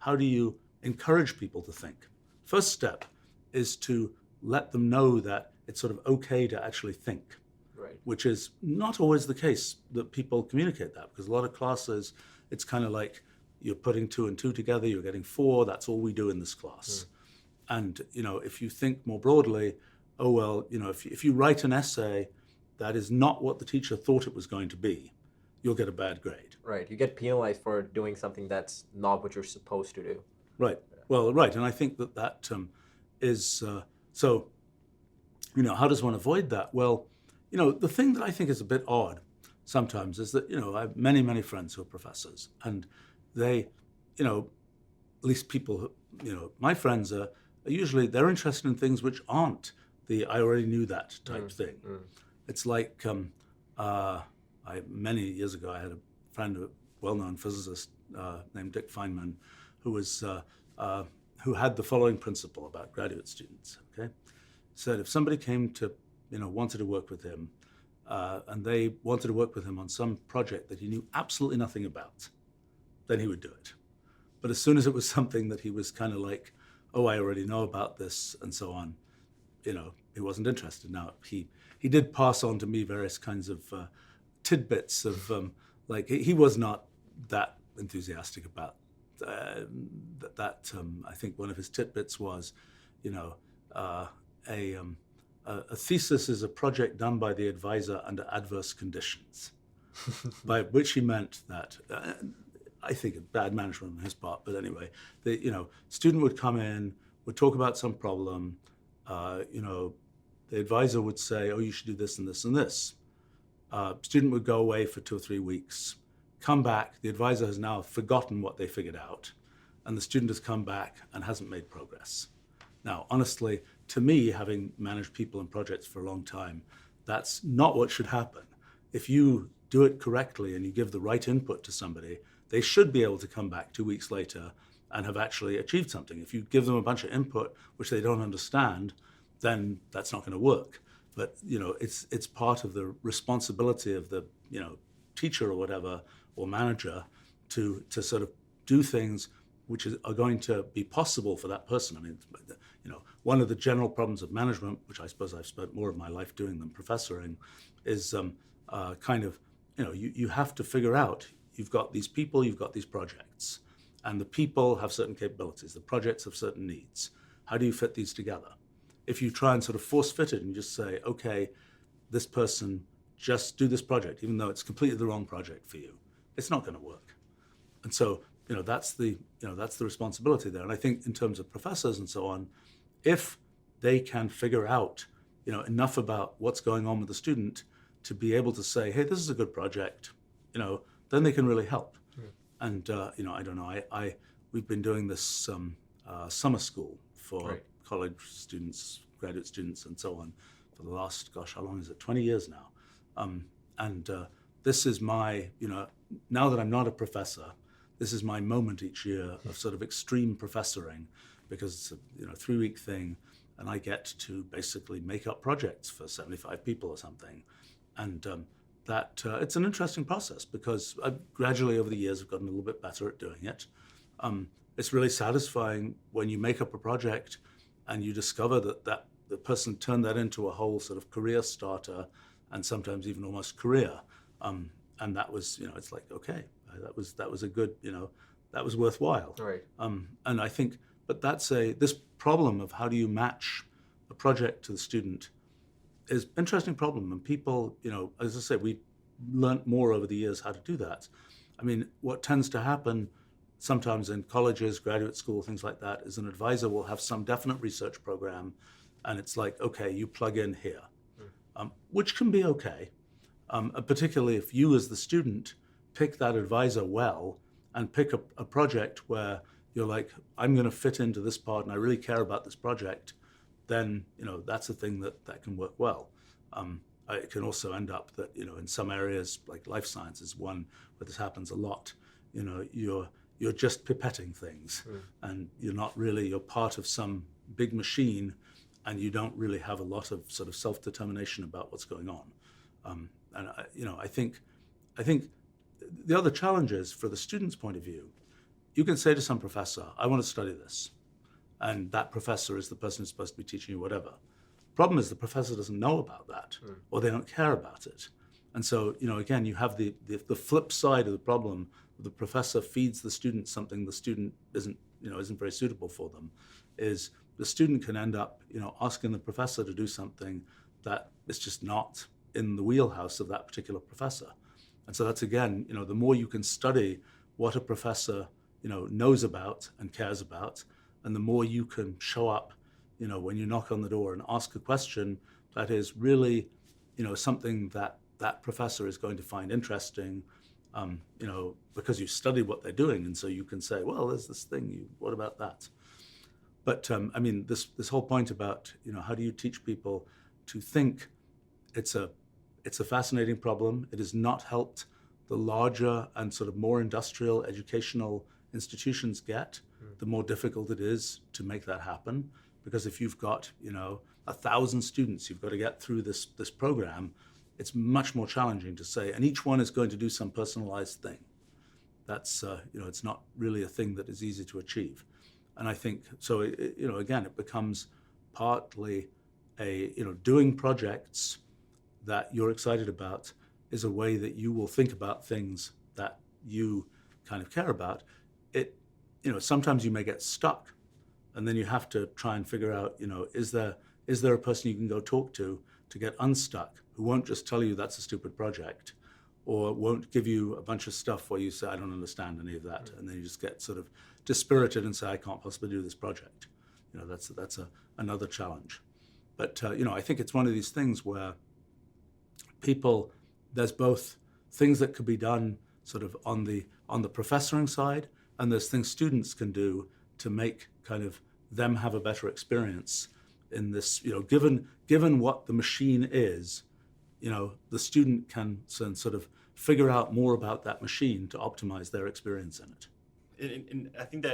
how do you encourage people to think? First step is to let them know that it's sort of okay to actually think, Right. which is not always the case that people communicate that, because a lot of classes, it's kind of like you're putting 2 and 2 together, you're getting 4, that's all we do in this class. And, if you think more broadly, oh, well, if you write an essay that is not what the teacher thought it was going to be, you'll get a bad grade. Right. You get penalized for doing something that's not what you're supposed to do. Right. Well, right. And I think that is, so, how does one avoid that? Well, the thing that I think is a bit odd sometimes is that, I have many, many friends who are professors, and they, at least people, my friends are usually, they're interested in things which aren't the I already knew that type thing. It's like, many years ago, I had a friend, a well-known physicist named Dick Feynman, who was who had the following principle about graduate students. Okay, said if somebody came to wanted to work with him, and they wanted to work with him on some project that he knew absolutely nothing about, then he would do it. But as soon as it was something that he was kind of like, oh, I already know about this and so on, he wasn't interested. Now he did pass on to me various kinds of tidbits of like he was not that enthusiastic about that. I think one of his tidbits was, a thesis is a project done by the advisor under adverse conditions, by which he meant that. I think bad management on his part, but anyway, the student would come in, would talk about some problem, the advisor would say, oh, you should do this and this and this. Student would go away for 2 or 3 weeks, come back, the advisor has now forgotten what they figured out, and the student has come back and hasn't made progress. Now, honestly, to me, having managed people and projects for a long time, that's not what should happen. If you do it correctly and you give the right input to somebody, they should be able to come back 2 weeks later and have actually achieved something. If you give them a bunch of input which they don't understand, then that's not going to work. But it's part of the responsibility of the teacher or whatever or manager to sort of do things which are going to be possible for that person. I mean, one of the general problems of management, which I suppose I've spent more of my life doing than professoring, is kind of you have to figure out. You've got these people, you've got these projects, and the people have certain capabilities. The projects have certain needs. How do you fit these together? If you try and sort of force fit it and just say, okay, this person just do this project, even though it's completely the wrong project for you, it's not going to work. And so, that's the responsibility there. And I think in terms of professors and so on, if they can figure out, enough about what's going on with the student to be able to say, hey, this is a good project, then they can really help. And I don't know. We've been doing this summer school for Right. college students, graduate students, and so on for the last, how long is it? 20 years now. This is my, now that I'm not a professor, this is my moment each year of sort of extreme professoring, because it's a 3-week thing, and I get to basically make up projects for 75 people or something, and that it's an interesting process because gradually over the years I've gotten a little bit better at doing it. It's really satisfying when you make up a project and you discover that the person turned that into a whole sort of career starter, and sometimes even almost career. And that was, it's like, okay, that was a good, that was worthwhile. Right. And I think, but this problem of how do you match a project to the student is an interesting problem. And people, as I say, we learned more over the years how to do that. I mean, what tends to happen sometimes in colleges, graduate school, things like that, is an advisor will have some definite research program, and it's like, okay, you plug in here, which can be okay, particularly if you as the student pick that advisor well and pick a project where you're like, I'm going to fit into this part and I really care about this project, then that's a thing that can work well. It can also end up that in some areas like life sciences, one where this happens a lot, you're just pipetting things, and you're part of some big machine, and you don't really have a lot of sort of self-determination about what's going on. I think the other challenge is, for the student's point of view, you can say to some professor, I want to study this. And that professor is the person who's supposed to be teaching you whatever. Problem is the professor doesn't know about that, or they don't care about it. And so, again, you have the flip side of the problem. The professor feeds the student something the student isn't very suitable for them, is the student can end up, asking the professor to do something that is just not in the wheelhouse of that particular professor. And so that's, again, the more you can study what a professor, knows about and cares about, and the more you can show up, when you knock on the door and ask a question that is really, something that that professor is going to find interesting, because you study what they're doing. And so you can say, well, there's this thing, what about that? But this whole point about, how do you teach people to think, it's a fascinating problem. It has not helped the larger and sort of more industrial educational institutions get, the more difficult it is to make that happen. Because if you've got, 1,000 students you've got to get through this program, it's much more challenging to say, and each one is going to do some personalized thing. That's, it's not really a thing that is easy to achieve. And I think, so, again, it becomes partly doing projects that you're excited about is a way that you will think about things that you kind of care about. Sometimes you may get stuck, and then you have to try and figure out, is there a person you can go talk to get unstuck, who won't just tell you that's a stupid project, or won't give you a bunch of stuff where you say, I don't understand any of that, and then you just get sort of dispirited and say, I can't possibly do this project. That's another challenge. But I think it's one of these things where there's both things that could be done sort of on the professoring side, and there's things students can do to make kind of them have a better experience in this, given what the machine is, the student can sort of figure out more about that machine to optimize their experience in it. And I think that